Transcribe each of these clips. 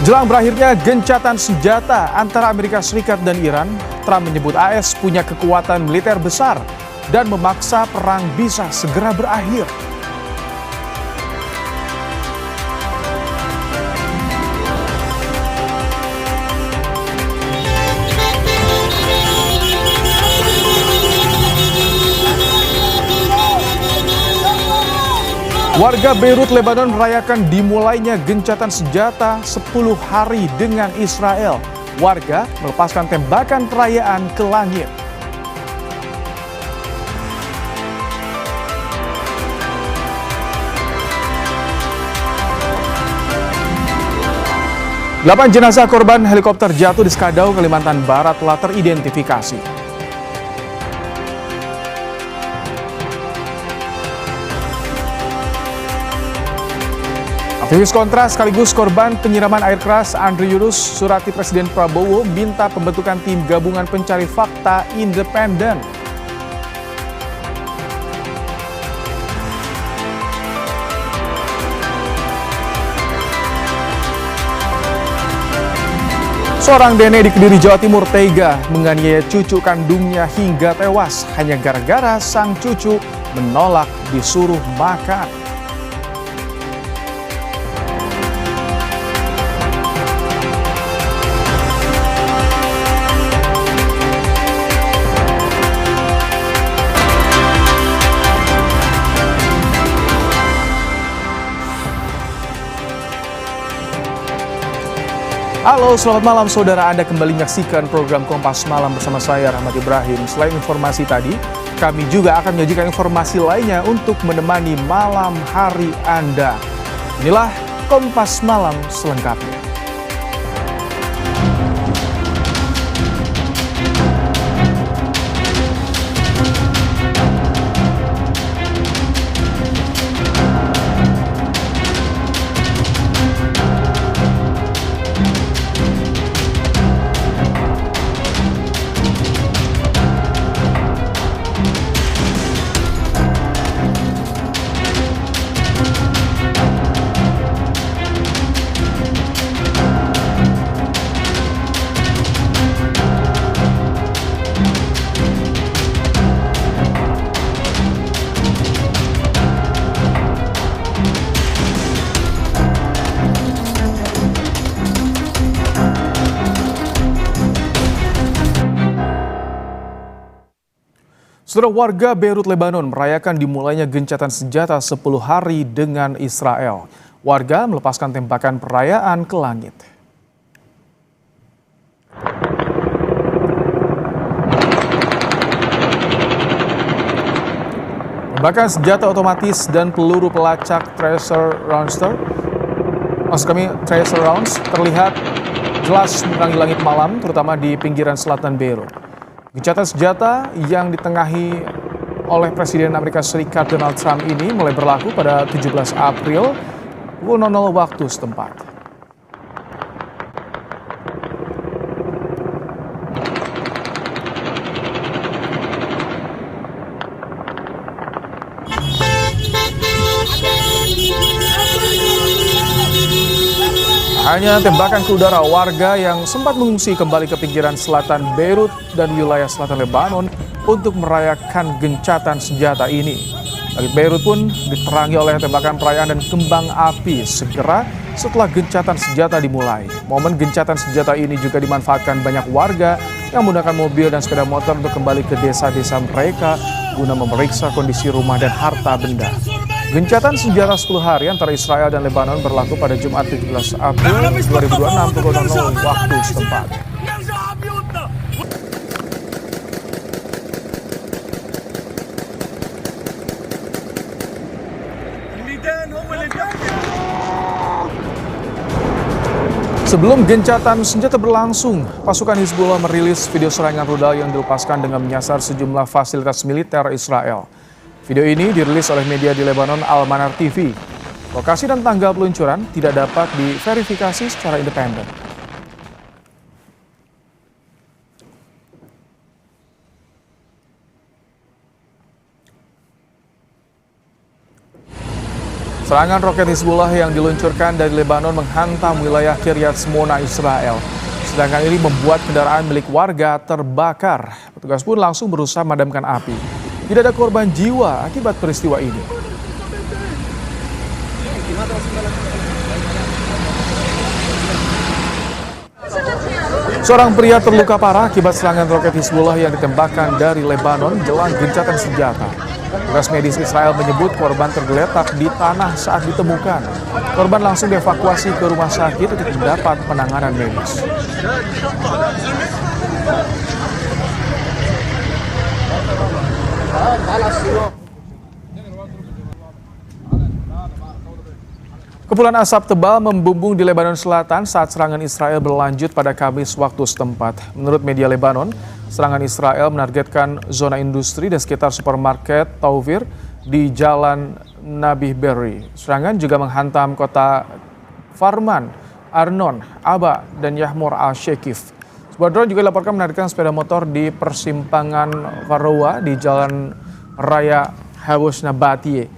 Jelang berakhirnya gencatan senjata antara Amerika Serikat dan Iran, Trump menyebut AS punya kekuatan militer besar dan memaksa perang bisa segera berakhir. Warga Beirut, Lebanon merayakan dimulainya gencatan senjata 10 hari dengan Israel. Warga melepaskan tembakan perayaan ke langit. Delapan jenazah korban helikopter jatuh di Skadau, Kalimantan Barat telah teridentifikasi. Aktivis kontra sekaligus korban penyiraman air keras Andri Yunus surati Presiden Prabowo minta pembentukan tim gabungan pencari fakta independen. Seorang nenek di Kediri, Jawa Timur tega menganiaya cucu kandungnya hingga tewas hanya gara-gara sang cucu menolak disuruh makan. Halo, selamat malam saudara. Anda kembali menyaksikan program Kompas Malam bersama saya Rahmat Ibrahim. Selain informasi tadi, kami juga akan menyajikan informasi lainnya untuk menemani malam hari Anda. Inilah Kompas Malam selengkapnya. Saudara, warga Beirut, Lebanon merayakan dimulainya gencatan senjata 10 hari dengan Israel. Warga melepaskan tembakan perayaan ke langit. Tembakan senjata otomatis dan peluru pelacak tracer rounds terlihat jelas menerangi langit malam, terutama di pinggiran selatan Beirut. Gencatan senjata yang ditengahi oleh Presiden Amerika Serikat Donald Trump ini mulai berlaku pada 17 April pukul 00 waktu setempat. Hanya tembakan ke udara, warga yang sempat mengungsi kembali ke pinggiran selatan Beirut dan wilayah selatan Lebanon untuk merayakan gencatan senjata ini. Langit Beirut pun diterangi oleh tembakan perayaan dan kembang api segera setelah gencatan senjata dimulai. Momen gencatan senjata ini juga dimanfaatkan banyak warga yang menggunakan mobil dan sepeda motor untuk kembali ke desa-desa mereka guna memeriksa kondisi rumah dan harta benda. Gencatan senjata 10 hari antara Israel dan Lebanon berlaku pada Jumat 17 April 2026 pukul 00 waktu setempat. Sebelum gencatan senjata berlangsung, pasukan Hizbullah merilis video serangan rudal yang dilepaskan dengan menyasar sejumlah fasilitas militer Israel. Video ini dirilis oleh media di Lebanon Al-Manar TV. Lokasi dan tanggal peluncuran tidak dapat diverifikasi secara independen. Serangan roket Hizbullah yang diluncurkan dari Lebanon menghantam wilayah Kiryat Shmona, Israel. Sedangkan ini membuat kendaraan milik warga terbakar. Petugas pun langsung berusaha memadamkan api. Tidak ada korban jiwa akibat peristiwa ini. Seorang pria terluka parah akibat serangan roket Hizbullah yang ditembakkan dari Lebanon jelang gencatan senjata. Petugas medis Israel menyebut korban tergeletak di tanah saat ditemukan. Korban langsung dievakuasi ke rumah sakit untuk mendapat penanganan medis. Kepulan asap tebal membumbung di Lebanon Selatan saat serangan Israel berlanjut pada Kamis waktu setempat. Menurut media Lebanon, serangan Israel menargetkan zona industri dan sekitar supermarket Tauvir di Jalan Nabih Berri. Serangan juga menghantam kota Farman, Arnon, Aba, dan Yahmor al-Shekif. Sebuah drone juga dilaporkan menargetkan sepeda motor di persimpangan Faroua di Jalan Raya Hawus Nabatie.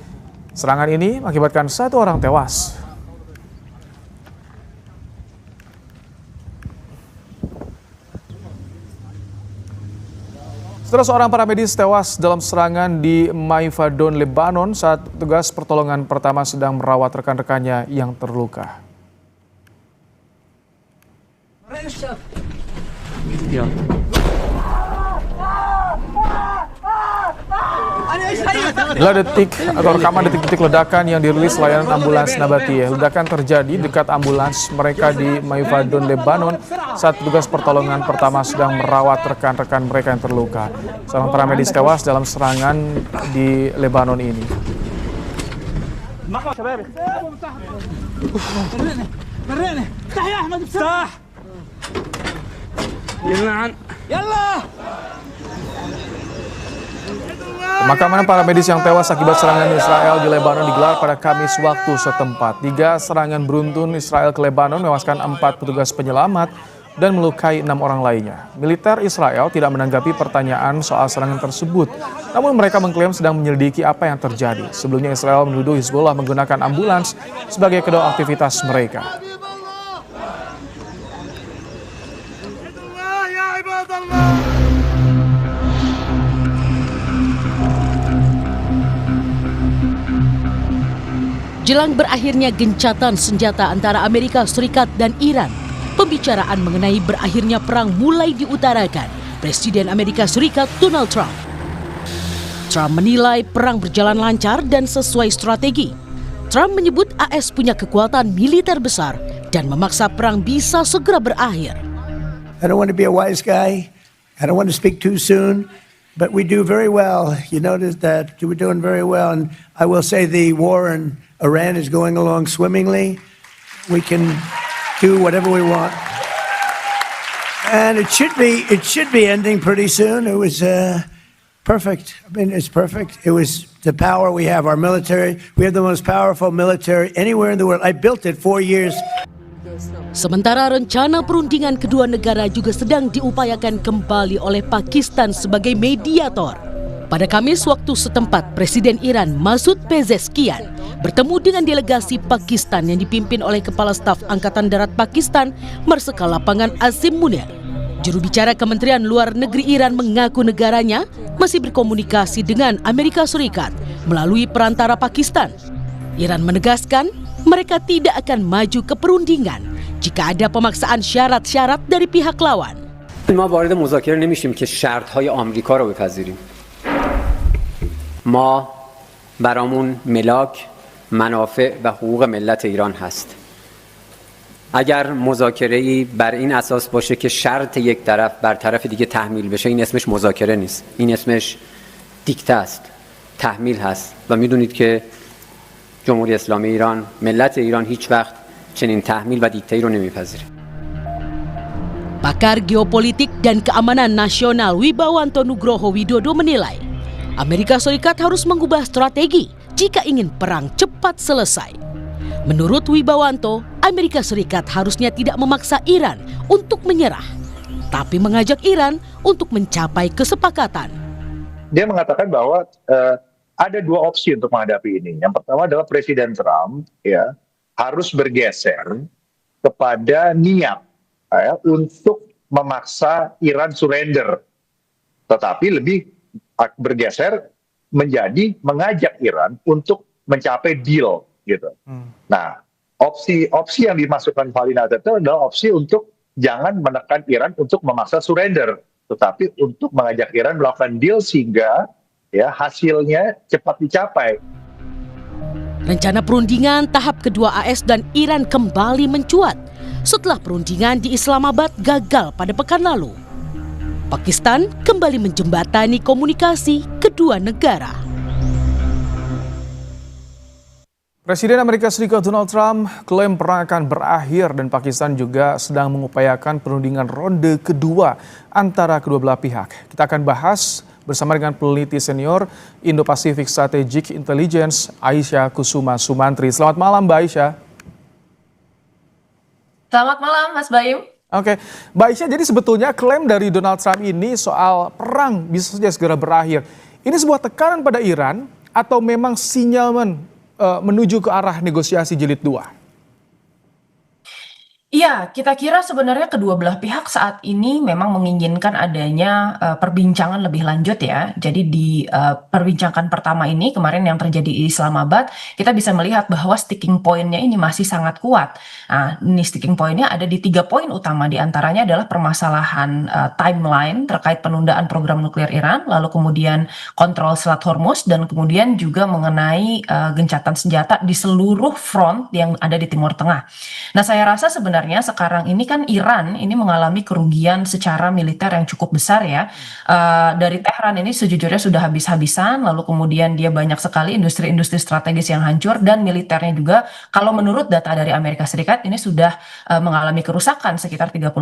Serangan ini mengakibatkan 1 orang tewas. Setelah seorang paramedis tewas dalam serangan di Maifadon, Lebanon saat petugas pertolongan pertama sedang merawat rekan-rekannya yang terluka. Inilah detik atau rekaman detik-detik ledakan yang dirilis layanan ambulans Nabatie. Ledakan terjadi dekat ambulans mereka di Maifadon, Lebanon saat petugas pertolongan pertama sedang merawat rekan-rekan mereka yang terluka. Seorang paramedis tewas dalam serangan di Lebanon ini. Pemakaman para medis yang tewas akibat serangan Israel di Lebanon digelar pada Kamis waktu setempat. 3 serangan beruntun Israel ke Lebanon menewaskan 4 petugas penyelamat dan melukai 6 orang lainnya. Militer Israel tidak menanggapi pertanyaan soal serangan tersebut, namun mereka mengklaim sedang menyelidiki apa yang terjadi. Sebelumnya Israel menuduh Hizbullah menggunakan ambulans sebagai kedua aktivitas mereka. Jelang berakhirnya gencatan senjata antara Amerika Serikat dan Iran, pembicaraan mengenai berakhirnya perang mulai diutarakan Presiden Amerika Serikat Donald Trump. Trump menilai perang berjalan lancar dan sesuai strategi. Trump menyebut AS punya kekuatan militer besar dan memaksa perang bisa segera berakhir. I don't want to be a wise guy. I don't want to speak too soon. But we do very well. You notice that we're doing very well. And I will say the war in Iran is going along swimmingly. We can do whatever we want. And it should be ending pretty soon. It was perfect. I mean, it's perfect. It was the power we have, our military. We have the most powerful military anywhere in the world. I built it 4 years. Sementara rencana perundingan kedua negara juga sedang diupayakan kembali oleh Pakistan sebagai mediator. Pada Kamis waktu setempat, Presiden Iran Masoud Pezeshkian bertemu dengan delegasi Pakistan yang dipimpin oleh Kepala Staf Angkatan Darat Pakistan, Marsikal Lapangan Asim Munir. Juru bicara Kementerian Luar Negeri Iran mengaku negaranya masih berkomunikasi dengan Amerika Serikat melalui perantara Pakistan. Iran menegaskan mereka tidak akan maju ke perundingan jika ada pemaksaan syarat-syarat dari pihak lawan. ما وارد مذاکره نمیشیم که شرط‌های آمریکا رو بپذیریم. ما برامون ملاک، منافع و حقوق ملت ایران هست. اگر مذاکره‌ای بر این اساس باشه که شرط یک طرف بر طرف دیگه تحمیل بشه، این اسمش مذاکره نیست. این اسمش دیکته است. تحمیل هست. و میدونید که جمهوری اسلامی ایران، ملت ایران هیچ وقت چنین تحمیل و دیکته‌ای رو نمیپذیره. Pakar geopolitik dan keamanan nasional Wibawanto Nugroho Widodo menilai Amerika Serikat harus mengubah strategi jika ingin perang cepat selesai. Menurut Wibawanto, Amerika Serikat harusnya tidak memaksa Iran untuk menyerah, tapi mengajak Iran untuk mencapai kesepakatan. Dia mengatakan bahwa ada dua opsi untuk menghadapi ini. Yang pertama adalah Presiden Trump ya harus bergeser kepada niat ya, untuk memaksa Iran surrender, tetapi lebih bergeser menjadi mengajak Iran untuk mencapai deal gitu. Nah, opsi yang dimasukkan Valinatar itu adalah opsi untuk jangan menekan Iran untuk memaksa surrender, tetapi untuk mengajak Iran melakukan deal sehingga ya hasilnya cepat dicapai. Rencana perundingan tahap kedua AS dan Iran kembali mencuat setelah perundingan di Islamabad gagal pada pekan lalu. Pakistan kembali menjembatani komunikasi kedua negara. Presiden Amerika Serikat Donald Trump klaim perang akan berakhir dan Pakistan juga sedang mengupayakan perundingan ronde kedua antara kedua belah pihak. Kita akan bahas bersama dengan peneliti senior Indo-Pacific Strategic Intelligence Aisyah Kusuma Sumantri. Selamat malam Mbak Aisyah. Selamat malam Mas Bayu. Oke, Mbak Aisyah, jadi sebetulnya klaim dari Donald Trump ini soal perang bisa saja segera berakhir. Ini sebuah tekanan pada Iran atau memang sinyal menuju ke arah negosiasi jilid 2? Iya, kita kira sebenarnya kedua belah pihak saat ini memang menginginkan adanya perbincangan lebih lanjut ya. Jadi di perbincangan pertama ini kemarin yang terjadi di Islamabad, kita bisa melihat bahwa sticking point-nya ini masih sangat kuat. Nah, ini sticking point-nya ada di 3 poin utama, di antaranya adalah permasalahan timeline terkait penundaan program nuklir Iran, lalu kemudian kontrol Selat Hormuz, dan kemudian juga mengenai gencatan senjata di seluruh front yang ada di Timur Tengah. Nah, saya rasa sebenarnya sekarang ini kan Iran ini mengalami kerugian secara militer yang cukup besar ya. Dari Tehran ini sejujurnya sudah habis-habisan, lalu kemudian dia banyak sekali industri-industri strategis yang hancur, dan militernya juga kalau menurut data dari Amerika Serikat ini sudah mengalami kerusakan sekitar 30%.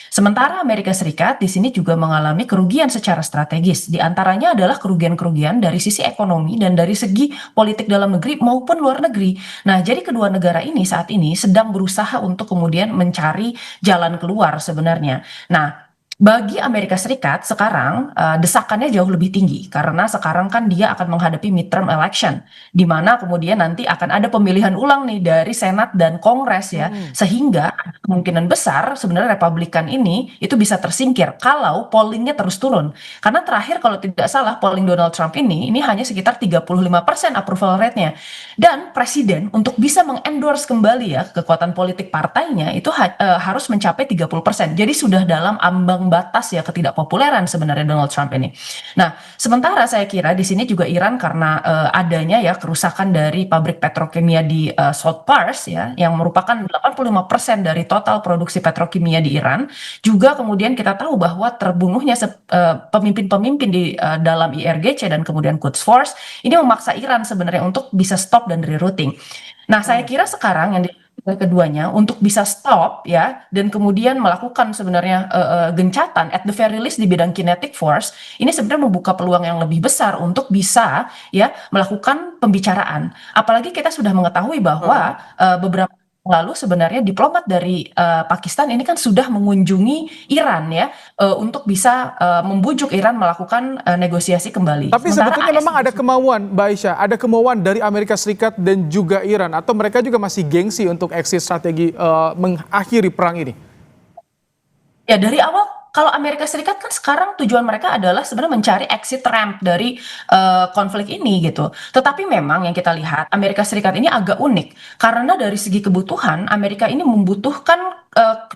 Sementara Amerika Serikat di sini juga mengalami kerugian secara strategis. Di antaranya adalah kerugian-kerugian dari sisi ekonomi dan dari segi politik dalam negeri maupun luar negeri. Nah, jadi kedua negara ini saat ini sedang berusaha untuk kemudian mencari jalan keluar sebenarnya. Nah, bagi Amerika Serikat sekarang desakannya jauh lebih tinggi karena sekarang kan dia akan menghadapi midterm election, di mana kemudian nanti akan ada pemilihan ulang nih dari Senat dan Kongres ya, sehingga ada kemungkinan besar sebenarnya Republikan ini itu bisa tersingkir kalau pollingnya terus turun. Karena terakhir kalau tidak salah polling Donald Trump ini hanya sekitar 35% approval rate-nya, dan presiden untuk bisa mengendorse kembali ya kekuatan politik partainya itu harus mencapai 30%. Jadi sudah dalam ambang batas ya ketidakpopuleran sebenarnya Donald Trump ini. Nah, sementara saya kira di sini juga Iran karena adanya ya kerusakan dari pabrik petrokimia di South Pars ya, yang merupakan 85% dari total produksi petrokimia di Iran, juga kemudian kita tahu bahwa terbunuhnya pemimpin-pemimpin di dalam IRGC dan kemudian Quds Force ini memaksa Iran sebenarnya untuk bisa stop dan rerouting. Nah, saya kira sekarang yang keduanya untuk bisa stop ya dan kemudian melakukan sebenarnya gencatan at the very least di bidang kinetic force ini sebenarnya membuka peluang yang lebih besar untuk bisa ya melakukan pembicaraan. Apalagi kita sudah mengetahui bahwa beberapa lalu sebenarnya diplomat dari Pakistan ini kan sudah mengunjungi Iran ya untuk bisa membujuk Iran melakukan negosiasi kembali. Tapi sebetulnya memang ada kemauan, Mbak Aisyah, ada kemauan dari Amerika Serikat dan juga Iran, atau mereka juga masih gengsi untuk exit strategi mengakhiri perang ini? Ya, dari awal kalau Amerika Serikat kan sekarang tujuan mereka adalah sebenarnya mencari exit ramp dari konflik ini gitu. Tetapi memang yang kita lihat Amerika Serikat ini agak unik karena dari segi kebutuhan Amerika ini membutuhkan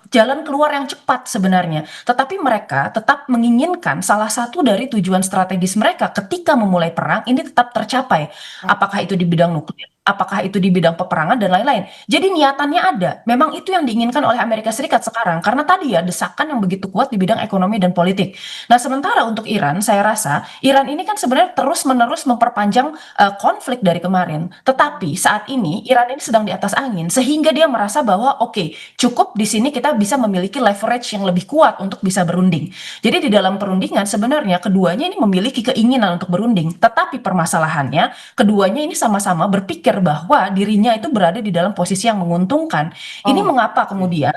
jalan keluar yang cepat sebenarnya. Tetapi mereka tetap menginginkan salah satu dari tujuan strategis mereka ketika memulai perang ini tetap tercapai. Apakah itu di bidang nuklir, apakah itu di bidang peperangan dan lain-lain. Jadi niatannya ada. Memang itu yang diinginkan oleh Amerika Serikat sekarang karena tadi ya desakan yang begitu kuat di bidang ekonomi dan politik. Nah, sementara untuk Iran, saya rasa Iran ini kan sebenarnya terus-menerus memperpanjang konflik dari kemarin. Tetapi saat ini Iran ini sedang di atas angin sehingga dia merasa bahwa oke, cukup di sini kita bisa memiliki leverage yang lebih kuat untuk bisa berunding. Jadi di dalam perundingan sebenarnya keduanya ini memiliki keinginan untuk berunding. Tetapi permasalahannya keduanya ini sama-sama berpikir bahwa dirinya itu berada di dalam posisi yang menguntungkan. Ini mengapa kemudian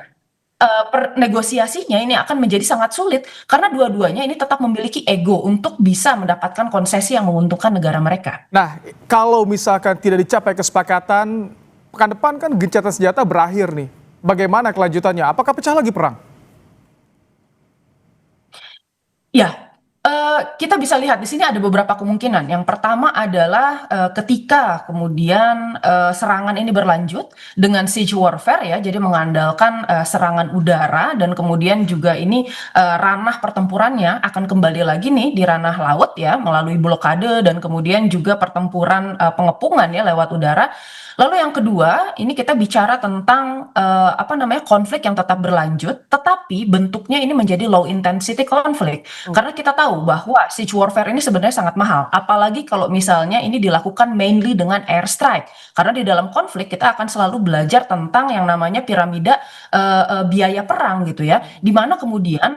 negosiasinya ini akan menjadi sangat sulit karena dua-duanya ini tetap memiliki ego untuk bisa mendapatkan konsesi yang menguntungkan negara mereka. Nah, kalau misalkan tidak dicapai kesepakatan, pekan depan kan gencatan senjata berakhir nih. Bagaimana kelanjutannya? Apakah pecah lagi perang? Ya, kita bisa lihat di sini ada beberapa kemungkinan. Yang pertama adalah ketika kemudian serangan ini berlanjut dengan siege warfare ya, jadi mengandalkan serangan udara dan kemudian juga ini ranah pertempurannya akan kembali lagi nih di ranah laut ya melalui blokade dan kemudian juga pertempuran pengepungan ya lewat udara. Lalu yang kedua, ini kita bicara tentang konflik yang tetap berlanjut, tetapi bentuknya ini menjadi low intensity conflict. Karena kita tahu bahwa siege warfare ini sebenarnya sangat mahal, apalagi kalau misalnya ini dilakukan mainly dengan airstrike. Karena di dalam konflik kita akan selalu belajar tentang yang namanya piramida biaya perang gitu ya, di mana kemudian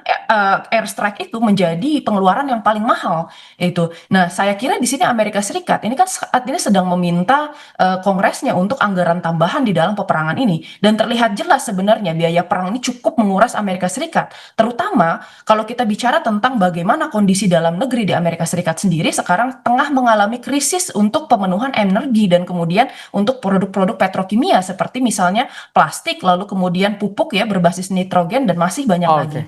airstrike itu menjadi pengeluaran yang paling mahal itu. Nah, saya kira di sini Amerika Serikat ini kan saat ini sedang meminta Kongresnya untuk anggaran tambahan di dalam peperangan ini, dan terlihat jelas sebenarnya biaya perang ini cukup menguras Amerika Serikat, terutama kalau kita bicara tentang bagaimana kondisi dalam negeri di Amerika Serikat sendiri sekarang tengah mengalami krisis untuk pemenuhan energi dan kemudian untuk produk-produk petrokimia seperti misalnya plastik, lalu kemudian pupuk ya berbasis nitrogen dan masih banyak lagi.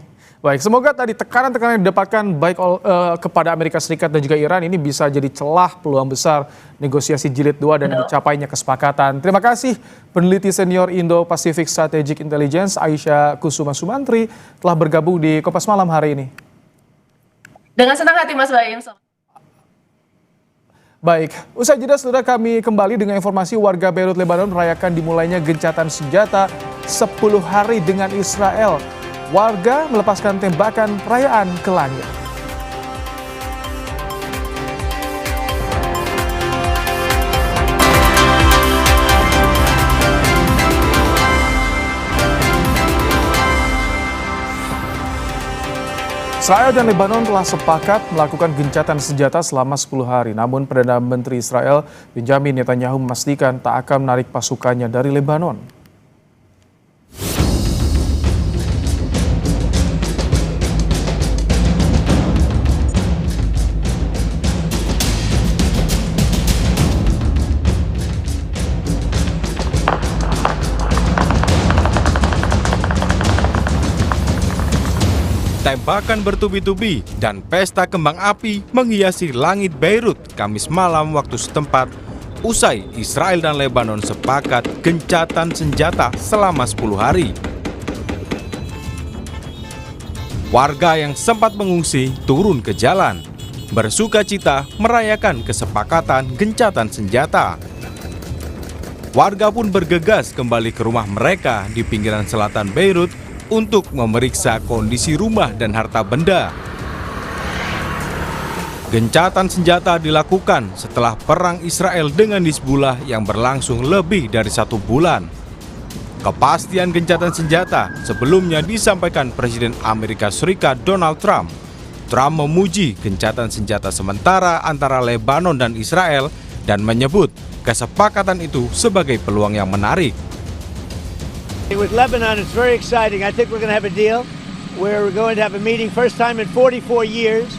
Baik, semoga tadi tekanan-tekanan yang didapatkan baik kepada Amerika Serikat dan juga Iran ini bisa jadi celah peluang besar negosiasi jilid 2 dan dicapainya kesepakatan. Terima kasih peneliti senior Indo-Pacific Strategic Intelligence Aisyah Kusuma Sumantri telah bergabung di Kompas Malam hari ini. Dengan senang hati Mas Baim. Baik, usai jeda saudara kami kembali dengan informasi warga Beirut, Lebanon merayakan dimulainya gencatan senjata 10 hari dengan Israel. Warga melepaskan tembakan perayaan ke langit. Israel dan Lebanon telah sepakat melakukan gencatan senjata selama 10 hari. Namun Perdana Menteri Israel Benjamin Netanyahu memastikan tak akan menarik pasukannya dari Lebanon. Tembakan bertubi-tubi dan pesta kembang api menghiasi langit Beirut Kamis malam waktu setempat usai Israel dan Lebanon sepakat gencatan senjata selama 10 hari. Warga yang sempat mengungsi turun ke jalan, bersukacita merayakan kesepakatan gencatan senjata. Warga pun bergegas kembali ke rumah mereka di pinggiran selatan Beirut untuk memeriksa kondisi rumah dan harta benda. Gencatan senjata dilakukan setelah perang Israel dengan Hizbullah yang berlangsung lebih dari 1 bulan. Kepastian gencatan senjata sebelumnya disampaikan Presiden Amerika Serikat Donald Trump. Trump memuji gencatan senjata sementara antara Lebanon dan Israel dan menyebut kesepakatan itu sebagai peluang yang menarik. With Lebanon, it's very exciting. I think we're going to have a deal. We're going to have a meeting, first time in 44 years,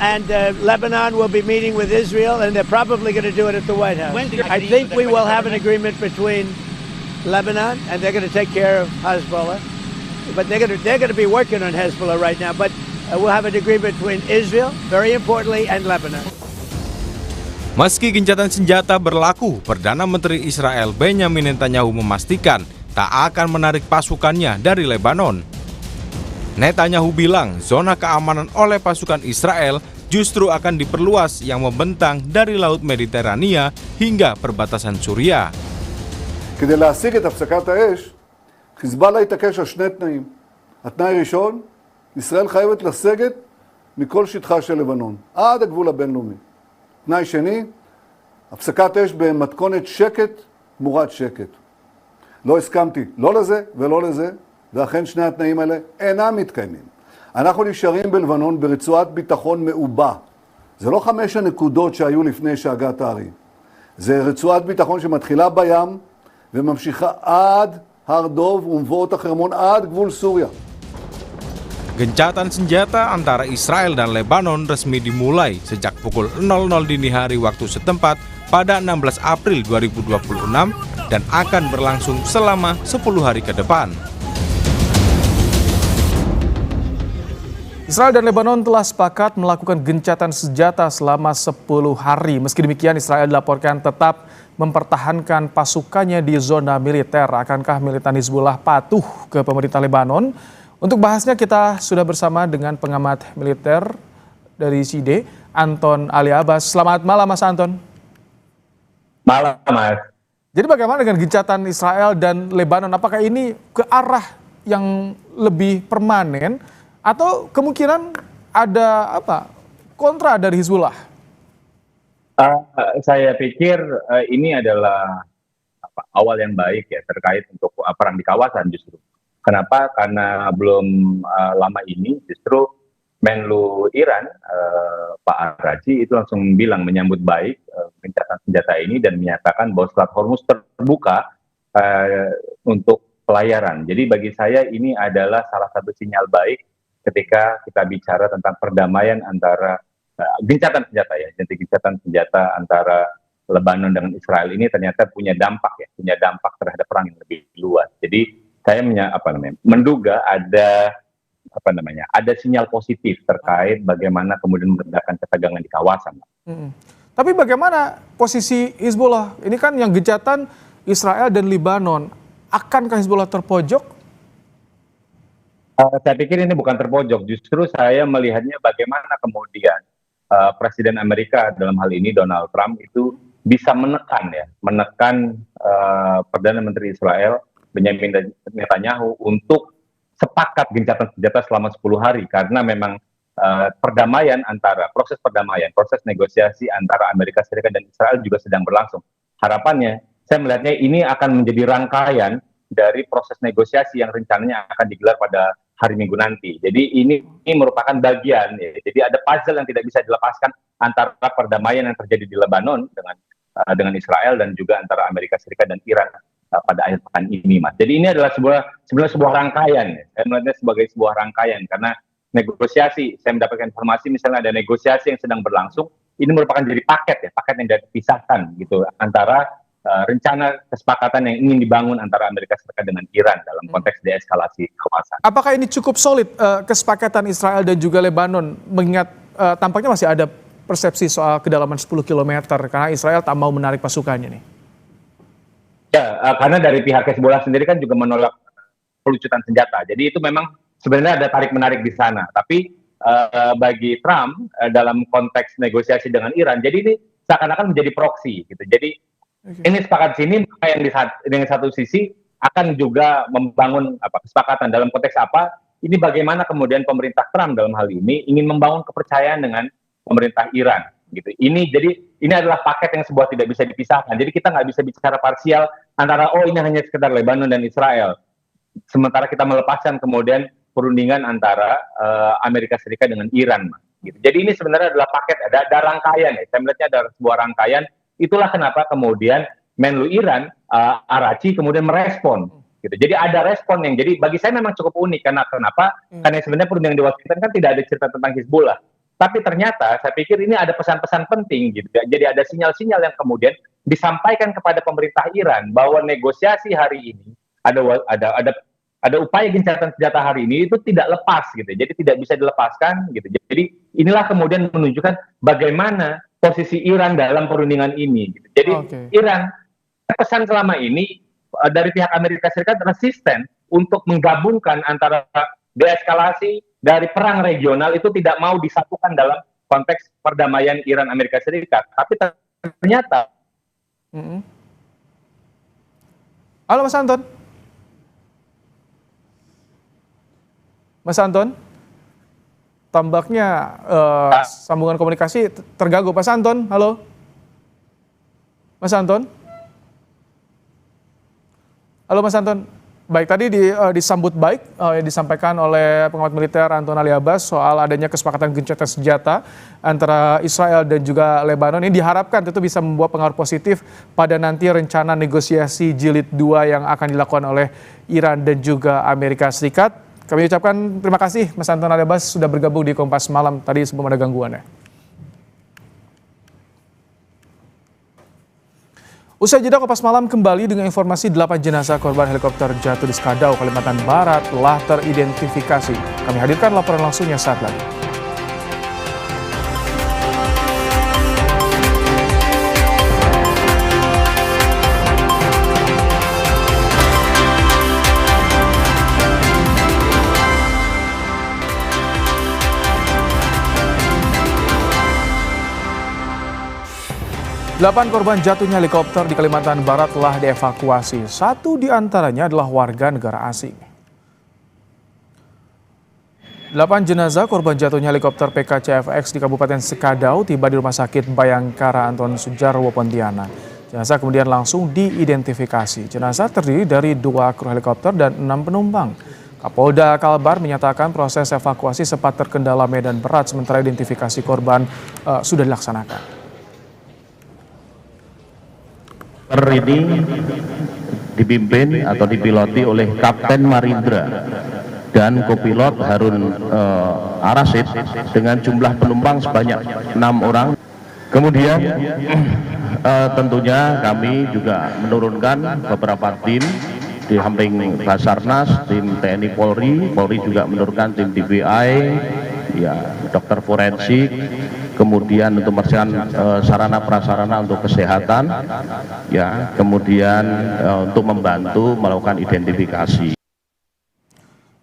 and Lebanon will be meeting with Israel, and they're probably going to do it at the White House. I think we will have an agreement between Lebanon, and they're going to take care of Hezbollah. But they're going to be working on Hezbollah right now. But we'll have an agreement between Israel, very importantly, and Lebanon. Meski gencatan senjata berlaku, Perdana Menteri Israel Benjamin Netanyahu memastikan tak akan menarik pasukannya dari Lebanon. Netanyahu bilang zona keamanan oleh pasukan Israel justru akan diperluas yang membentang dari Laut Mediterania hingga perbatasan Suriah. כדי להשיג את הפסקת האש, חיזבאללה התעקש על 2 תנאים. התנאי ראשון, ישראל חייבת לסגת מכל שטחה של לבנון, עד הגבול הבינלאומי. תנאי שני, הפסקת אש במתכונת שקט תמורת שקט. לא הסכמתי לא לזה ולא לזה, ואכן שני התנאים האלה אינם מתקיימים. אנחנו נשארים בלבנון ברצועת ביטחון מעובה. זה לא 5 הנקודות שהיו לפני שהגעת הערים. זה רצועת ביטחון שמתחילה בים וממשיכה עד הר דוב ומבואות החרמון עד גבול סוריה. Gencatan senjata antara Israel dan Lebanon resmi dimulai sejak pukul 00 dini hari waktu setempat pada 16 April 2026 dan akan berlangsung selama 10 hari ke depan. Israel dan Lebanon telah sepakat melakukan gencatan senjata selama 10 hari. Meski demikian, Israel dilaporkan tetap mempertahankan pasukannya di zona militer. Akankah militan Hizbullah patuh ke pemerintah Lebanon? Untuk bahasnya kita sudah bersama dengan pengamat militer dari CIDE, Anton Ali Abbas. Selamat malam Mas Anton. Malam Mas. Jadi bagaimana dengan gencatan Israel dan Lebanon? Apakah ini ke arah yang lebih permanen atau kemungkinan ada kontra dari Hizbullah? Saya pikir ini adalah awal yang baik ya terkait untuk perang di kawasan justru. Kenapa? Karena belum lama ini justru Menlu Iran Pak Araghchi itu langsung bilang menyambut baik gencatan senjata ini dan menyatakan bahwa Selat Hormuz terbuka untuk pelayaran. Jadi bagi saya ini adalah salah satu sinyal baik ketika kita bicara tentang perdamaian antara gencatan senjata ya, jadi gencatan senjata antara Lebanon dengan Israel ini ternyata punya dampak terhadap perang yang lebih luas. Jadi saya menduga ada sinyal positif terkait bagaimana kemudian meredakan ketegangan di kawasan. Tapi bagaimana posisi Hizbullah? Ini kan yang gencatan Israel dan Lebanon. Akankah Hizbullah terpojok? Saya pikir ini bukan terpojok. Justru saya melihatnya bagaimana kemudian Presiden Amerika dalam hal ini Donald Trump itu bisa menekan Perdana Menteri Israel Benjamin Netanyahu untuk sepakat gencatan senjata selama 10 hari karena memang proses negosiasi antara Amerika Serikat dan Israel juga sedang berlangsung. Harapannya, saya melihatnya ini akan menjadi rangkaian dari proses negosiasi yang rencananya akan digelar pada hari Minggu nanti. Jadi ini merupakan bagian, ya. Jadi ada puzzle yang tidak bisa dilepaskan antara perdamaian yang terjadi di Lebanon dengan Israel dan juga antara Amerika Serikat dan Iran pada akhir pekan ini, Mas. Jadi ini adalah sebenarnya sebuah rangkaian. Ya. Saya melihatnya sebagai sebuah rangkaian karena negosiasi, saya mendapatkan informasi misalnya ada negosiasi yang sedang berlangsung, ini merupakan jadi paket yang dipisahkan gitu antara rencana kesepakatan yang ingin dibangun antara Amerika Serikat dengan Iran dalam konteks deeskalasi kawasan. Apakah ini cukup solid kesepakatan Israel dan juga Lebanon mengingat tampaknya masih ada persepsi soal kedalaman 10 km karena Israel tak mau menarik pasukannya nih? Ya, karena dari pihak Hezbollah sendiri kan juga menolak pelucutan senjata. Jadi itu memang sebenarnya ada tarik-menarik di sana. Tapi bagi Trump dalam konteks negosiasi dengan Iran, jadi ini seakan-akan menjadi proksi gitu. Jadi ini sepakat sini, maka yang dengan satu sisi akan juga membangun kesepakatan dalam konteks apa? Ini bagaimana kemudian pemerintah Trump dalam hal ini ingin membangun kepercayaan dengan pemerintah Iran. Gitu. Ini adalah paket yang tidak bisa dipisahkan. Jadi kita nggak bisa bicara parsial antara ini hanya sekedar Lebanon dan Israel. Sementara kita melepaskan kemudian perundingan antara Amerika Serikat dengan Iran. Gitu. Jadi ini sebenarnya adalah paket, ada rangkaian. Ya. Saya melihatnya ada sebuah rangkaian. Itulah kenapa kemudian Menlu Iran Araghchi kemudian merespon. Gitu. Jadi ada respon yang jadi bagi saya memang cukup unik. Kenapa? Karena sebenarnya perundingan di Washington kan tidak ada cerita tentang Hizbullah. Tapi ternyata saya pikir ini ada pesan-pesan penting gitu. Jadi ada sinyal-sinyal yang kemudian disampaikan kepada pemerintah Iran bahwa negosiasi hari ini ada upaya gencatan senjata hari ini itu tidak lepas gitu. Jadi tidak bisa dilepaskan gitu. Jadi inilah kemudian menunjukkan bagaimana posisi Iran dalam perundingan ini gitu. Jadi Iran pesan selama ini dari pihak Amerika Serikat resisten untuk menggabungkan antara deeskalasi dari perang regional itu tidak mau disatukan dalam konteks perdamaian Iran Amerika Serikat. Tapi ternyata Halo Mas Anton. Mas Anton. Tampaknya sambungan komunikasi terganggu. Mas Anton, halo. Mas Anton. Halo Mas Anton. Baik, tadi disambut baik yang disampaikan oleh pengamat militer Anton Ali Abbas soal adanya kesepakatan gencatan senjata antara Israel dan juga Lebanon. Ini diharapkan tentu bisa membawa pengaruh positif pada nanti rencana negosiasi jilid 2 yang akan dilakukan oleh Iran dan juga Amerika Serikat. Kami ucapkan terima kasih Mas Anton Ali Abbas sudah bergabung di Kompas Malam tadi sebelum ada gangguannya. Usai jeda, Kompas Malam kembali dengan informasi 8 jenazah korban helikopter jatuh di Skadau, Kalimantan Barat telah teridentifikasi. Kami hadirkan laporan langsungnya saat lagi. Delapan korban jatuhnya helikopter di Kalimantan Barat telah dievakuasi. Satu di antaranya adalah warga negara asing. 8 jenazah korban jatuhnya helikopter PKCFX di Kabupaten Sekadau tiba di Rumah Sakit Bayangkara Anton Sujarwo, Pontianak. Jenazah kemudian langsung diidentifikasi. Jenazah terdiri dari 2 kru helikopter dan 6 penumpang. Kapolda Kalbar menyatakan proses evakuasi sempat terkendala medan berat sementara identifikasi korban sudah dilaksanakan. Ini dipimpin atau dipiloti oleh Kapten Marindra dan kopilot Harun Arasid dengan jumlah penumpang sebanyak 6 orang. Kemudian tentunya kami juga menurunkan beberapa tim di samping Basarnas, tim TNI Polri juga menurunkan tim DBI, ya dokter forensik, kemudian untuk mempersiapkan sarana prasarana untuk kesehatan, ya kemudian untuk membantu melakukan identifikasi.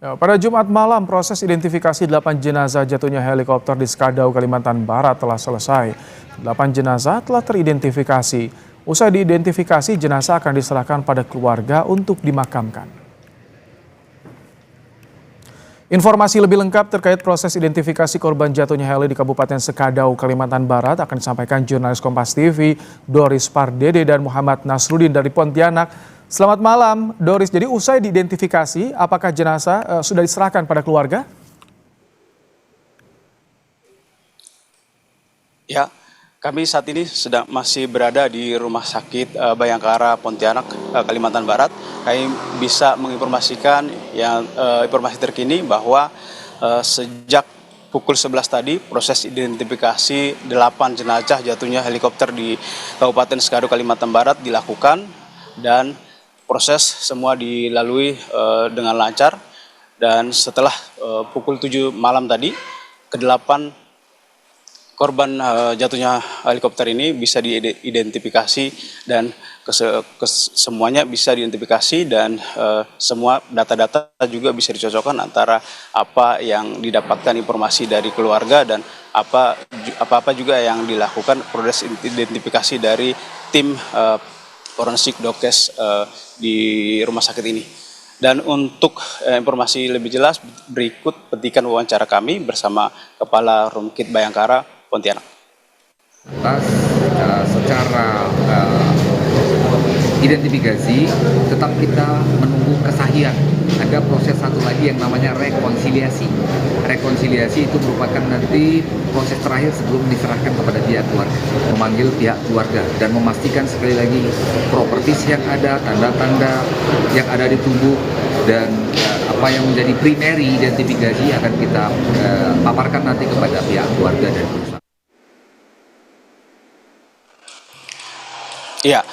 Ya, pada Jumat malam proses identifikasi 8 jenazah jatuhnya helikopter di Skadau, Kalimantan Barat telah selesai. 8 jenazah telah teridentifikasi. Usai diidentifikasi, jenazah akan diserahkan pada keluarga untuk dimakamkan. Informasi lebih lengkap terkait proses identifikasi korban jatuhnya heli di Kabupaten Sekadau, Kalimantan Barat akan disampaikan jurnalis Kompas TV Doris Pardede dan Muhammad Nasruddin dari Pontianak. Selamat malam Doris, jadi usai diidentifikasi apakah jenazah sudah diserahkan pada keluarga? Ya, kami saat ini masih berada di Rumah Sakit Bayangkara Pontianak, Kalimantan Barat. Kami bisa menginformasikan informasi terkini bahwa sejak pukul 11 tadi proses identifikasi 8 jenazah jatuhnya helikopter di Kabupaten Sekadau, Kalimantan Barat dilakukan dan proses semua dilalui dengan lancar. Dan setelah pukul 7 malam tadi, ke-8 korban jatuhnya helikopter ini bisa diidentifikasi dan semuanya bisa diidentifikasi dan semua data-data juga bisa dicocokkan antara apa yang didapatkan informasi dari keluarga dan apa juga yang dilakukan proses identifikasi dari tim forensik Dokes di rumah sakit ini. Dan untuk informasi lebih jelas berikut petikan wawancara kami bersama Kepala Rumkit Bayangkara Pontianak. Secara identifikasi tetap kita menunggu kesahihan. Ada proses satu lagi yang namanya rekonsiliasi. Rekonsiliasi itu merupakan nanti proses terakhir sebelum diserahkan kepada pihak keluarga, memanggil pihak keluarga dan memastikan sekali lagi propertis yang ada, tanda-tanda yang ada di tubuh dan apa yang menjadi primary identifikasi akan kita paparkan nanti kepada pihak keluarga dan perusahaan. Ya,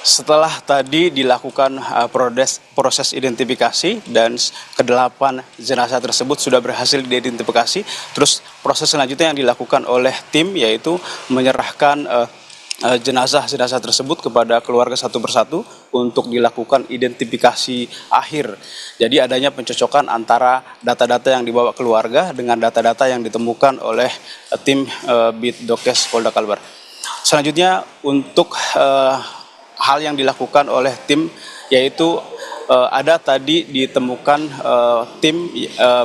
setelah tadi dilakukan proses identifikasi dan ke-8 jenazah tersebut sudah berhasil diidentifikasi, terus proses selanjutnya yang dilakukan oleh tim yaitu menyerahkan jenazah-jenazah tersebut kepada keluarga satu persatu untuk dilakukan identifikasi akhir. Jadi adanya pencocokan antara data-data yang dibawa keluarga dengan data-data yang ditemukan oleh tim Bid Dokes Polda Kalbar. Selanjutnya untuk hal yang dilakukan oleh tim yaitu ada tadi ditemukan tim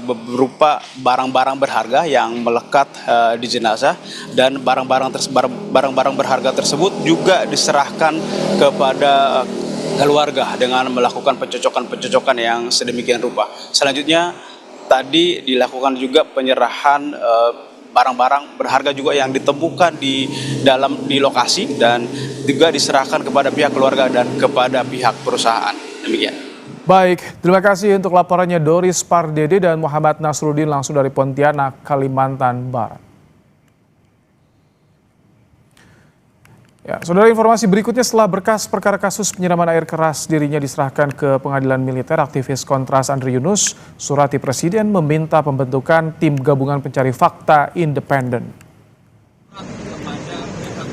berupa barang-barang berharga yang melekat di jenazah dan barang-barang berharga tersebut juga diserahkan kepada keluarga dengan melakukan pencocokan yang sedemikian rupa. Selanjutnya tadi dilakukan juga penyerahan barang-barang berharga juga yang ditemukan di lokasi dan juga diserahkan kepada pihak keluarga dan kepada pihak perusahaan. Demikian. Baik, terima kasih untuk laporannya Doris Pardede dan Muhammad Nasruddin langsung dari Pontianak, Kalimantan Barat. Ya, saudara, informasi berikutnya, setelah berkas perkara kasus penyiraman air keras dirinya diserahkan ke pengadilan militer, aktivis Kontras Andri Yunus surati Presiden meminta pembentukan tim gabungan pencari fakta independen.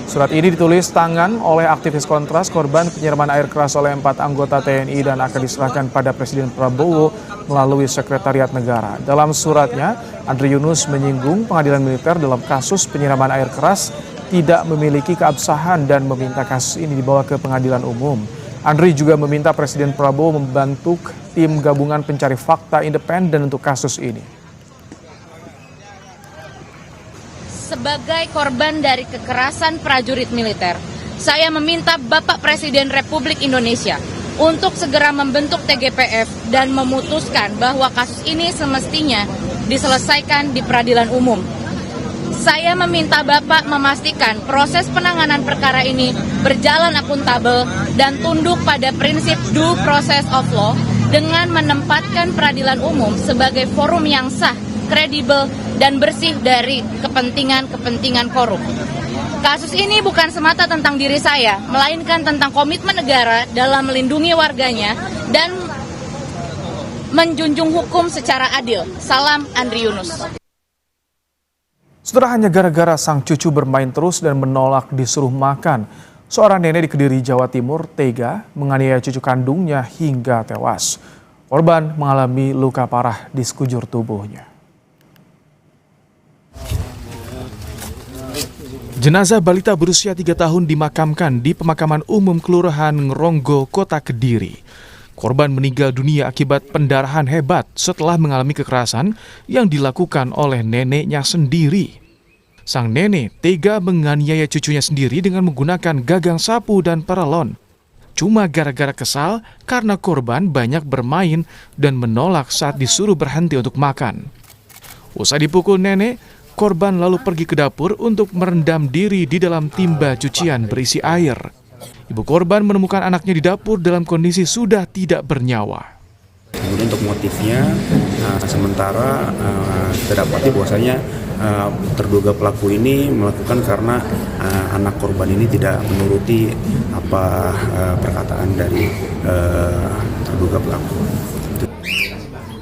Surat ini ditulis tangan oleh aktivis Kontras korban penyiraman air keras oleh 4 anggota TNI dan akan diserahkan pada Presiden Prabowo melalui Sekretariat Negara. Dalam suratnya, Andri Yunus menyinggung pengadilan militer dalam kasus penyiraman air keras tidak memiliki keabsahan dan meminta kasus ini dibawa ke pengadilan umum. Andri juga meminta Presiden Prabowo membentuk tim gabungan pencari fakta independen untuk kasus ini. Sebagai korban dari kekerasan prajurit militer, saya meminta Bapak Presiden Republik Indonesia untuk segera membentuk TGPF dan memutuskan bahwa kasus ini semestinya diselesaikan di peradilan umum. Saya meminta Bapak memastikan proses penanganan perkara ini berjalan akuntabel dan tunduk pada prinsip due process of law dengan menempatkan peradilan umum sebagai forum yang sah, kredibel, dan bersih dari kepentingan-kepentingan korup. Kasus ini bukan semata tentang diri saya, melainkan tentang komitmen negara dalam melindungi warganya dan menjunjung hukum secara adil. Salam Andri Yunus. Saudara, hanya gara-gara sang cucu bermain terus dan menolak disuruh makan, seorang nenek di Kediri, Jawa Timur tega menganiaya cucu kandungnya hingga tewas. Korban mengalami luka parah di sekujur tubuhnya. Jenazah balita berusia 3 tahun dimakamkan di pemakaman umum Kelurahan Ngronggo, Kota Kediri. Korban meninggal dunia akibat pendarahan hebat setelah mengalami kekerasan yang dilakukan oleh neneknya sendiri. Sang nenek tega menganiaya cucunya sendiri dengan menggunakan gagang sapu dan paralon. Cuma gara-gara kesal karena korban banyak bermain dan menolak saat disuruh berhenti untuk makan. Usai dipukul nenek, korban lalu pergi ke dapur untuk merendam diri di dalam timba cucian berisi air. Ibu korban menemukan anaknya di dapur dalam kondisi sudah tidak bernyawa. Kemudian untuk motifnya, sementara kita dapati bahwasanya terduga pelaku ini melakukan karena anak korban ini tidak menuruti apa perkataan dari terduga pelaku.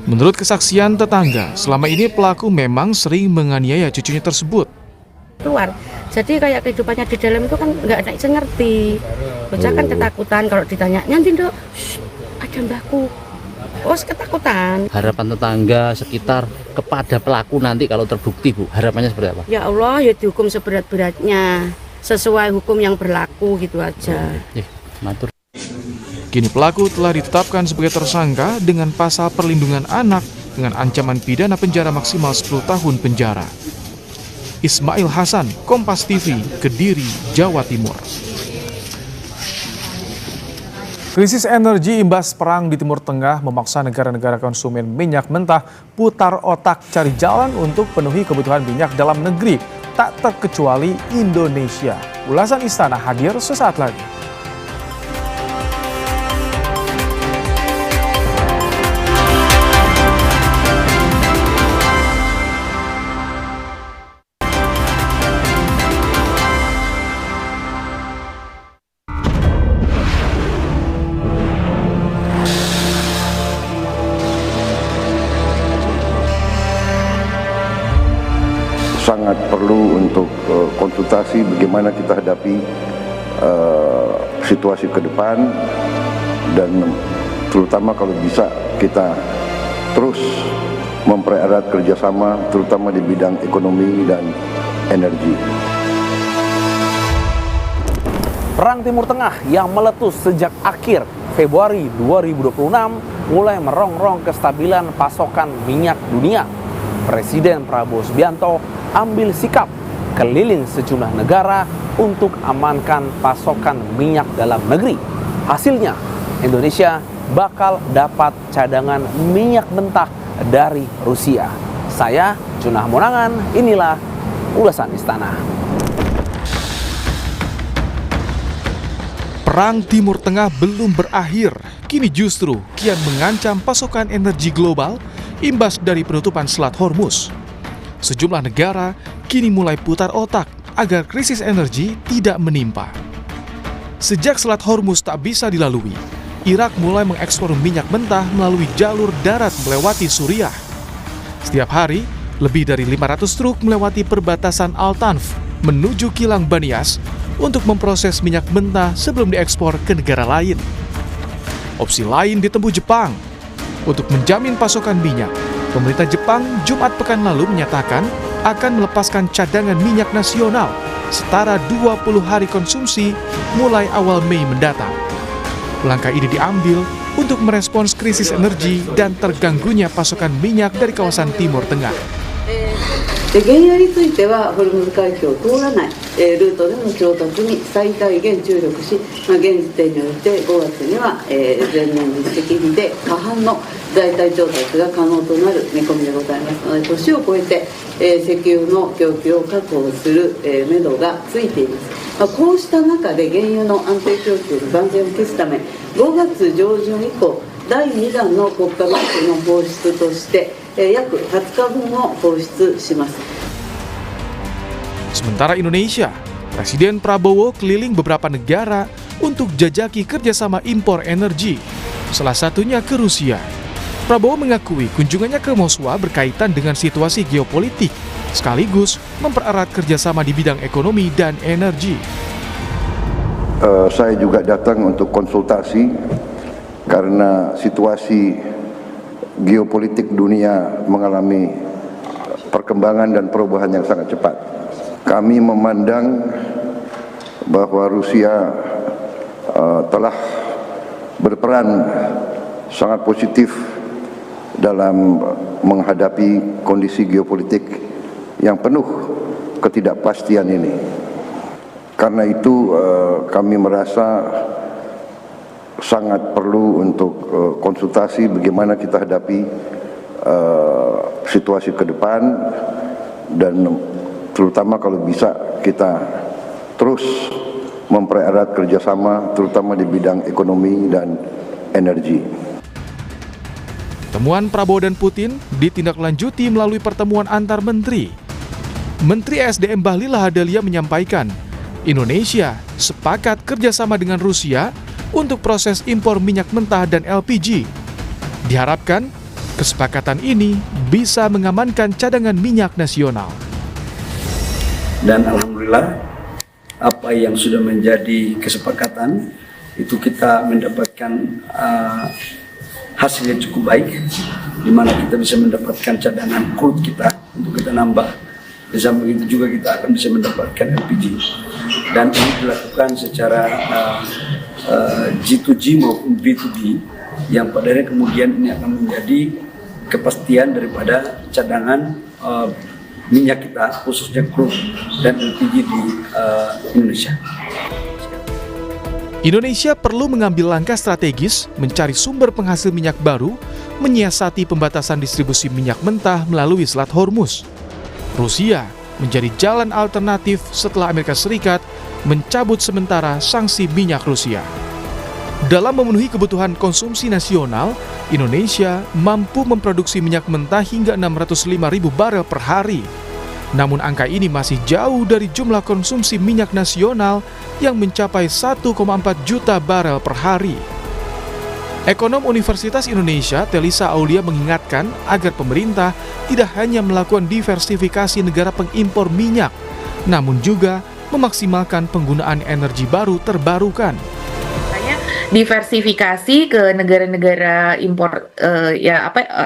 Menurut kesaksian tetangga, selama ini pelaku memang sering menganiaya cucunya tersebut. Keluar, jadi kayak kehidupannya di dalam itu kan nggak ada yang ngerti. Bocah kan ketakutan kalau ditanya, nanti dok, ada mbahku. Oh, ketakutan. Harapan tetangga sekitar kepada pelaku nanti kalau terbukti, Bu, harapannya seperti apa? Ya Allah, ya dihukum seberat-beratnya, sesuai hukum yang berlaku gitu aja. Matur. Kini pelaku telah ditetapkan sebagai tersangka dengan pasal perlindungan anak dengan ancaman pidana penjara maksimal 10 tahun penjara. Ismail Hasan, Kompas TV, Kediri, Jawa Timur. Krisis energi imbas perang di Timur Tengah memaksa negara-negara konsumen minyak mentah putar otak cari jalan untuk penuhi kebutuhan minyak dalam negeri, tak terkecuali Indonesia. Ulasan Istana hadir sesaat lagi. Sangat perlu untuk konsultasi bagaimana kita hadapi situasi ke depan, dan terutama kalau bisa kita terus mempererat kerjasama terutama di bidang ekonomi dan energi. Perang Timur Tengah yang meletus sejak akhir Februari 2026 mulai merongrong kestabilan pasokan minyak dunia. Presiden Prabowo Subianto ambil sikap keliling sejumlah negara untuk amankan pasokan minyak dalam negeri. Hasilnya, Indonesia bakal dapat cadangan minyak mentah dari Rusia. Saya Junah Monangan, inilah ulasan Istana. Perang Timur Tengah belum berakhir, kini justru kian mengancam pasokan energi global imbas dari penutupan Selat Hormuz. Sejumlah negara kini mulai putar otak agar krisis energi tidak menimpa. Sejak Selat Hormuz tak bisa dilalui, Irak mulai mengekspor minyak mentah melalui jalur darat melewati Suriah. Setiap hari, lebih dari 500 truk melewati perbatasan Al-Tanf menuju kilang Banias untuk memproses minyak mentah sebelum diekspor ke negara lain. Opsi lain ditempuh Jepang. Untuk menjamin pasokan minyak, pemerintah Jepang Jumat pekan lalu menyatakan akan melepaskan cadangan minyak nasional setara 20 hari konsumsi mulai awal Mei mendatang. Langkah ini diambil untuk merespons krisis energi dan terganggunya pasokan minyak dari kawasan Timur Tengah. 原油についてはホルムズ海峡を通らないルートでの調達に最大限注力し、現時点において5月には前年実績比で過半の代替調達が可能となる見込みでございますので、年を超えて石油の供給を確保するめどがついています。こうした中で原油の安定供給の万全を期すため、5月上旬以降第2弾の国家ガスの放出として約20日分を放出します。 Sementara Indonesia, Presiden Prabowo keliling beberapa negara untuk jajaki kerjasama impor energi, salah satunya ke Rusia. Prabowo mengakui kunjungannya ke Moskwa berkaitan dengan situasi geopolitik, sekaligus mempererat kerjasama di bidang ekonomi dan energi. Saya juga datang untuk konsultasi karena situasi geopolitik dunia mengalami perkembangan dan perubahan yang sangat cepat. Kami memandang bahwa Rusia telah berperan sangat positif dalam menghadapi kondisi geopolitik yang penuh ketidakpastian ini. Karena itu kami merasa sangat perlu untuk konsultasi bagaimana kita hadapi situasi ke depan, dan terutama kalau bisa kita terus mempererat kerjasama terutama di bidang ekonomi dan energi. Temuan Prabowo dan Putin ditindaklanjuti melalui pertemuan antar menteri. Menteri SDM Bahlil Lahadalia menyampaikan, Indonesia sepakat kerjasama dengan Rusia untuk proses impor minyak mentah dan LPG. Diharapkan, kesepakatan ini bisa mengamankan cadangan minyak nasional. Dan alhamdulillah apa yang sudah menjadi kesepakatan itu kita mendapatkan hasil yang cukup baik, di mana kita bisa mendapatkan cadangan crude kita untuk kita nambah. Di samping itu juga kita akan bisa mendapatkan LPG, dan ini dilakukan secara G2G maupun B2B, yang padanya kemudian ini akan menjadi kepastian daripada cadangan minyak kita, khususnya crude dan LPG di Indonesia. Indonesia perlu mengambil langkah strategis mencari sumber penghasil minyak baru, menyiasati pembatasan distribusi minyak mentah melalui Selat Hormuz. Rusia menjadi jalan alternatif setelah Amerika Serikat mencabut sementara sanksi minyak Rusia. Dalam memenuhi kebutuhan konsumsi nasional, Indonesia mampu memproduksi minyak mentah hingga 605.000 barel per hari. Namun angka ini masih jauh dari jumlah konsumsi minyak nasional yang mencapai 1,4 juta barel per hari. Ekonom Universitas Indonesia, Telisa Aulia mengingatkan agar pemerintah tidak hanya melakukan diversifikasi negara pengimpor minyak, namun juga memaksimalkan penggunaan energi baru terbarukan. Diversifikasi ke negara-negara impor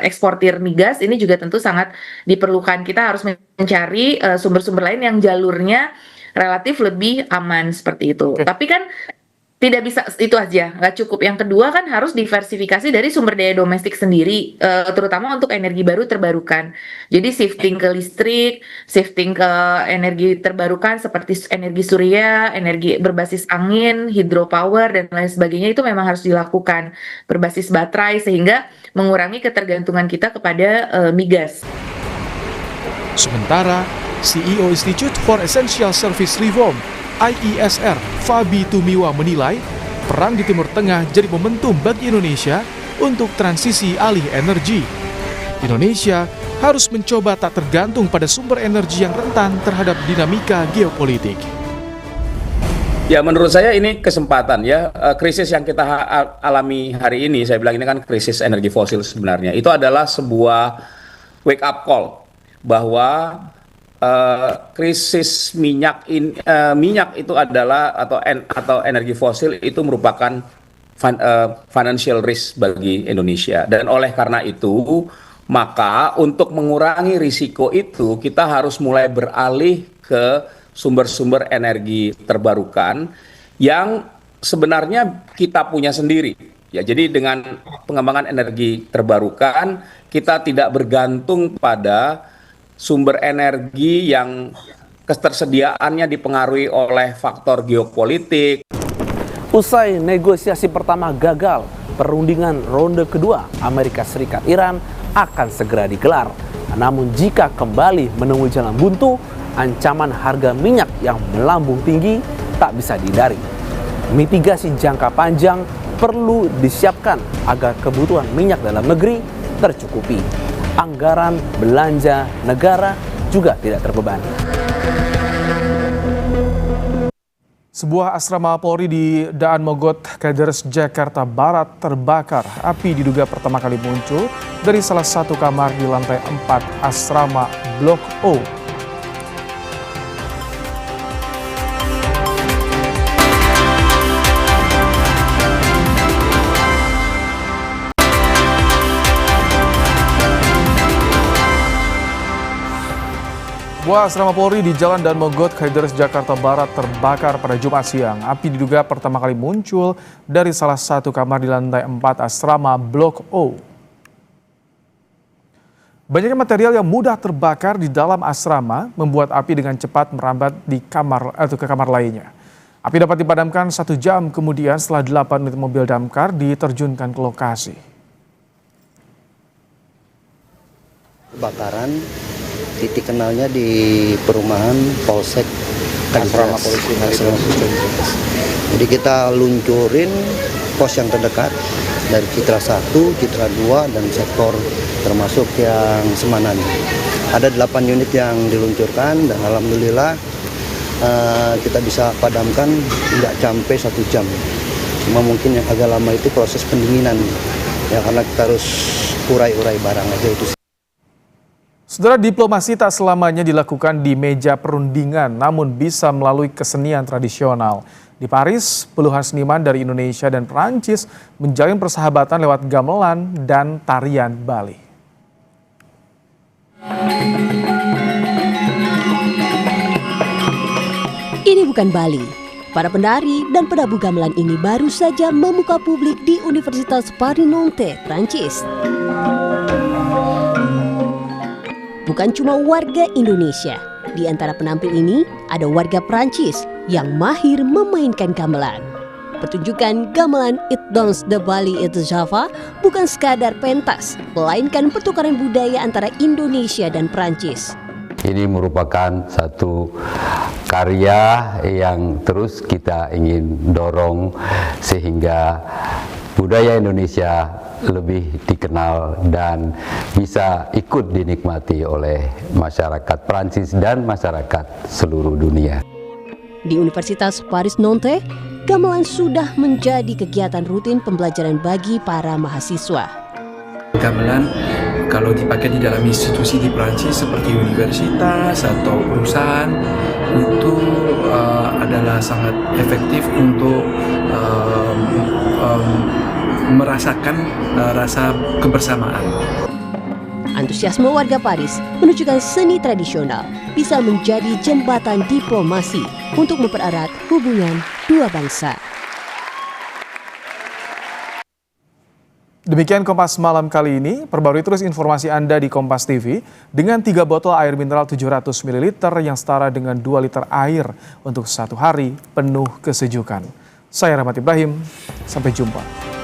eksportir migas ini juga tentu sangat diperlukan. Kita harus mencari sumber-sumber lain yang jalurnya relatif lebih aman seperti itu. Tapi kan Tidak bisa itu aja, nggak cukup. Yang kedua kan harus diversifikasi dari sumber daya domestik sendiri, terutama untuk energi baru terbarukan. Jadi shifting ke listrik, shifting ke energi terbarukan seperti energi surya, energi berbasis angin, hydropower, dan lain sebagainya itu memang harus dilakukan berbasis baterai sehingga mengurangi ketergantungan kita kepada migas. Sementara, CEO Institute for Essential Service Reform IESR, Fabi Tumiwa menilai perang di Timur Tengah jadi momentum bagi Indonesia untuk transisi alih energi. Indonesia harus mencoba tak tergantung pada sumber energi yang rentan terhadap dinamika geopolitik. Ya, menurut saya ini kesempatan ya. Krisis yang kita alami hari ini, saya bilang ini kan krisis energi fosil sebenarnya. Itu adalah sebuah wake up call bahwa krisis minyak itu adalah atau energi fosil itu merupakan financial risk bagi Indonesia, dan oleh karena itu maka untuk mengurangi risiko itu kita harus mulai beralih ke sumber-sumber energi terbarukan yang sebenarnya kita punya sendiri ya. Jadi dengan pengembangan energi terbarukan kita tidak bergantung pada sumber energi yang ketersediaannya dipengaruhi oleh faktor geopolitik. Usai negosiasi pertama gagal, perundingan ronde kedua Amerika Serikat Iran akan segera digelar. Namun jika kembali menemui jalan buntu, ancaman harga minyak yang melambung tinggi tak bisa dihindari. Mitigasi jangka panjang perlu disiapkan agar kebutuhan minyak dalam negeri tercukupi. Anggaran belanja negara juga tidak terbebani. Sebuah asrama Polri di Daan Mogot, Kalideres, Jakarta Barat terbakar. Api diduga pertama kali muncul dari salah satu kamar di lantai 4 asrama Blok O. Sebuah asrama Polri di Jalan Daan Mogot, Kalideres, Jakarta Barat terbakar pada Jumat siang. Api diduga pertama kali muncul dari salah satu kamar di lantai 4 asrama Blok O. Banyaknya material yang mudah terbakar di dalam asrama membuat api dengan cepat merambat di kamar atau ke kamar lainnya. Api dapat dipadamkan 1 jam kemudian setelah 8 unit mobil damkar diterjunkan ke lokasi. Kebakaran titik kenalnya di perumahan Polsek asrama polisi. Jadi kita luncurin pos yang terdekat dari Citra 1, Citra 2, dan sektor termasuk yang Semanan. Ada 8 unit yang diluncurkan dan alhamdulillah kita bisa padamkan tidak sampai 1 jam. Cuma mungkin yang agak lama itu proses pendinginan ya, karena kita harus urai-urai barang aja itu. Saudara, diplomasi tak selamanya dilakukan di meja perundingan, namun bisa melalui kesenian tradisional. Di Paris, puluhan seniman dari Indonesia dan Perancis menjalin persahabatan lewat gamelan dan tarian Bali. Ini bukan Bali. Para penari dan penabuh gamelan ini baru saja membuka publik di Universitas Paris Nanterre, Prancis. Bukan cuma warga Indonesia, di antara penampil ini ada warga Prancis yang mahir memainkan gamelan. Pertunjukan gamelan It Dance de Bali et Java bukan sekadar pentas, melainkan pertukaran budaya antara Indonesia dan Prancis. Ini merupakan satu karya yang terus kita ingin dorong sehingga budaya Indonesia lebih dikenal dan bisa ikut dinikmati oleh masyarakat Prancis dan masyarakat seluruh dunia. Di Universitas Paris Nanterre, gamelan sudah menjadi kegiatan rutin pembelajaran bagi para mahasiswa. Gamelan kalau dipakai di dalam institusi di Prancis seperti universitas atau perusahaan itu adalah sangat efektif untuk merasakan rasa kebersamaan. Antusiasme warga Paris menunjukkan seni tradisional bisa menjadi jembatan diplomasi untuk mempererat hubungan dua bangsa. Demikian Kompas Malam kali ini. Perbarui terus informasi Anda di Kompas TV dengan 3 botol air mineral 700 ml yang setara dengan 2 liter air untuk 1 hari penuh kesejukan. Saya Rahmat Ibrahim, sampai jumpa.